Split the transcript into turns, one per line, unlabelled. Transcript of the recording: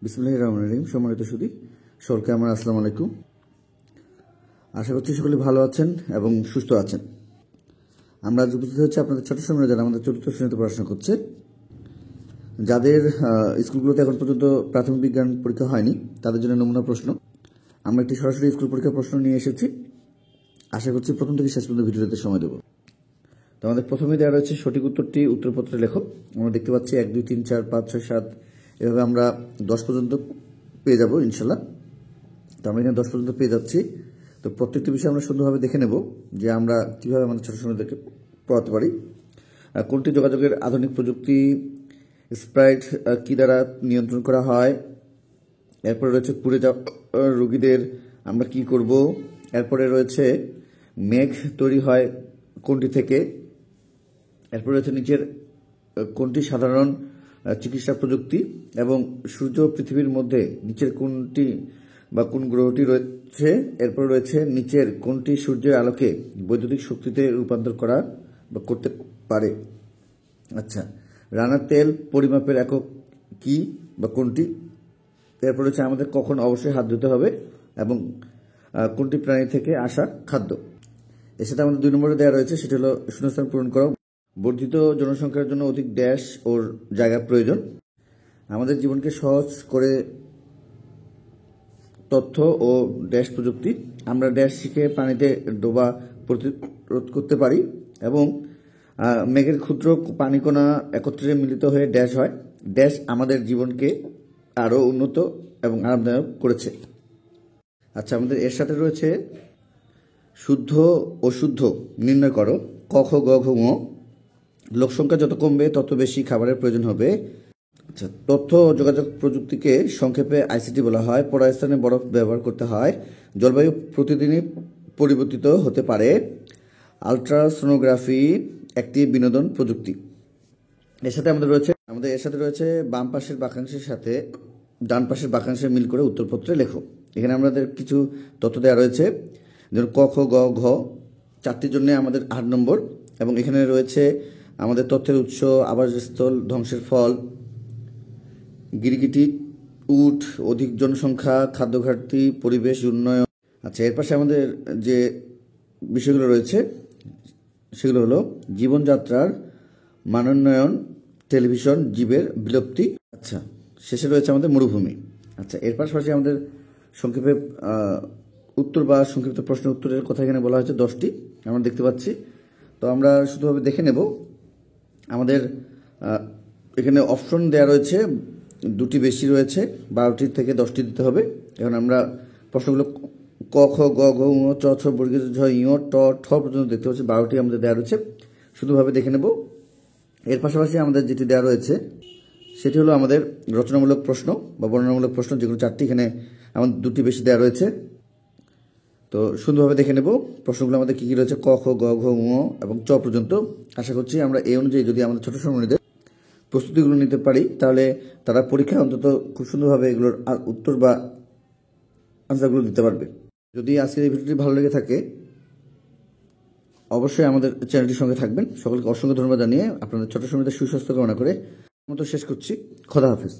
বিসমিল্লাহির রহমানির রহিম। সম্মানিত সুধী, সকলকে আমার আসসালামু আলাইকুম। আশা করছি সকলে ভালো আছেন এবং সুস্থ আছেন। আমরা আজ উপস্থিত হচ্ছে আপনাদের ছোট সময় যারা আমাদের চতুর্থ শ্রেণীতে পড়াশোনা করছে, যাদের স্কুলগুলোতে এখন পর্যন্ত প্রাথমিক বিজ্ঞান পরীক্ষা হয়নি, তাদের জন্য নমুনা প্রশ্ন। আমরা একটি সরাসরি স্কুল পরীক্ষার প্রশ্ন নিয়ে এসেছি। আশা করছি প্রথম থেকে শেষ পর্যন্ত ভিডিওতে সময় দেব। তো আমাদের প্রথমে দেওয়া রয়েছে সঠিক উত্তরটি উত্তরপত্রে লেখো। আমরা দেখতে পাচ্ছি 1, 2, 3, 4, 5, 6, 7 এভাবে আমরা 10 পর্যন্ত পেয়ে যাব ইনশাল্লাহ। তো আমরা এখানে 10 পর্যন্ত পেয়ে যাচ্ছি। তো প্রত্যেকটি বিষয় আমরা সুন্দরভাবে দেখে নেব যে আমরা কীভাবে আমাদের ছোট সময়দেরকে পড়াতে পারি। কোনটি যোগাযোগের আধুনিক প্রযুক্তি, স্প্রাইট কী দ্বারা নিয়ন্ত্রণ করা হয়, এরপরে রয়েছে পুড়ে যাওয়া রোগীদের আমরা কি করব, এরপরে রয়েছে মেঘ তৈরি হয় কোনটি থেকে, এরপরে রয়েছে নিচের কোনটি সাধারণ চিকিৎসা প্রযুক্তি এবং সূর্য পৃথিবীর মধ্যে নিচের কোনটি বা কোন গ্রহটি রয়েছে, এরপরে রয়েছে নিচের কোনটি সূর্যের আলোকে বৈদ্যুতিক শক্তিতে রূপান্তর করা বা করতে পারে। আচ্ছা, রান্নার তেল পরিমাপের একক কি বা কোনটি, এরপর হচ্ছে আমাদের কখন অবশ্যই হাত ধুতে হবে এবং কোনটি প্রাণী থেকে আসা খাদ্য। এর সাথে আমাদের 2 নম্বরে দেওয়া রয়েছে, সেটি হলো শূন্যস্থান পূরণ করা। বর্ধিত জনসংখ্যার জন্য অধিক ড্যাশ ওর জায়গার প্রয়োজন। আমাদের জীবনকে সহজ করে তথ্য ও ড্যাশ প্রযুক্তি। আমরা ড্যাশ শিখে পানিতে ডোবা প্রতিরোধ করতে পারি এবং মেঘের ক্ষুদ্র পানিকণা একত্রে মিলিত হয়ে ড্যাশ হয়। ড্যাশ আমাদের জীবনকে আরও উন্নত এবং আরামদায়ক করেছে। আচ্ছা, আমাদের এর সাথে রয়েছে শুদ্ধ অশুদ্ধ নির্ণয় করো। ক খ গ ঘ ঙ। লোকসংখ্যা যত কমবে তত বেশি খাবারের প্রয়োজন হবে। আচ্ছা, তথ্য ও যোগাযোগ প্রযুক্তিকে সংক্ষেপে আইসিটি বলা হয়। পড়ার স্থানে বরফ ব্যবহার করতে হয়। জলবায়ু প্রতিদিনই পরিবর্তিত হতে পারে। আলট্রাসোনোগ্রাফি একটি বিনোদন প্রযুক্তি। এর সাথে আমাদের রয়েছে বাম পাশের বাক্যাংশের সাথে ডান পাশের বাক্যাংশের মিল করে উত্তরপত্রে লেখো। এখানে আমাদের কিছু তথ্য দেওয়া রয়েছে, যেমন ক খ গ ঘ 4টির জন্য আমাদের 8 নম্বর এবং এখানে রয়েছে আমাদের তথ্যের উৎস, আবাসস্থল, ধ্বংসের ফল, গিরগিটি, উট, অধিক জনসংখ্যা, খাদ্য ঘাটতি, পরিবেশ উন্নয়ন। আচ্ছা, এর পাশে আমাদের যে বিষয়গুলো রয়েছে সেগুলো হলো জীবনযাত্রার মানোন্নয়ন, টেলিভিশন, জীবের বিলুপ্তি। আচ্ছা, শেষে রয়েছে আমাদের মরুভূমি। আচ্ছা, এর পাশাপাশি আমাদের সংক্ষেপে উত্তর বা সংক্ষিপ্ত প্রশ্ন উত্তরের কথা এখানে বলা হয়েছে 10টি আমরা দেখতে পাচ্ছি। তো আমরা শুধুভাবে দেখে নেব। আমাদের এখানে অপশন দেওয়া রয়েছে, 2টি বেশি রয়েছে, 12টির থেকে 10টি দিতে হবে। এখন আমরা প্রশ্নগুলো ক খ গ ঘ ঙ চ ছ বর্গীয় ঝ ঞ ট ঠ পর্যন্ত দেখতে পাচ্ছি। 12টি আমাদের দেওয়া রয়েছে, শুধুভাবে দেখে নেব। এর পাশাপাশি আমাদের যেটি দেওয়া রয়েছে সেটি হলো আমাদের রচনামূলক প্রশ্ন বা বর্ণনামূলক প্রশ্ন, যেগুলো 4টি, এখানে আমাদের 2টি বেশি দেওয়া রয়েছে। তো সুন্দরভাবে দেখে নেব প্রশ্নগুলো আমাদের কী কী রয়েছে ক খ গ ঘ ঙ এবং চ পর্যন্ত। আশা করছি আমরা এই অনুযায়ী যদি আমাদের ছোট সময়দের প্রস্তুতিগুলো নিতে পারি, তাহলে তারা পরীক্ষায় অন্তত খুব সুন্দরভাবে এগুলোর উত্তর বা আনসারগুলো দিতে পারবে। যদি আজকের এই ভিডিওটি ভালো লেগে থাকে অবশ্যই আমাদের চ্যানেলটির সঙ্গে থাকবেন। সকলকে অসংখ্য ধন্যবাদ জানিয়ে আপনাদের ছোট সময়দের সুস্বাস্থ্য কামনা করে মতো শেষ করছি। খোদা হাফেজ।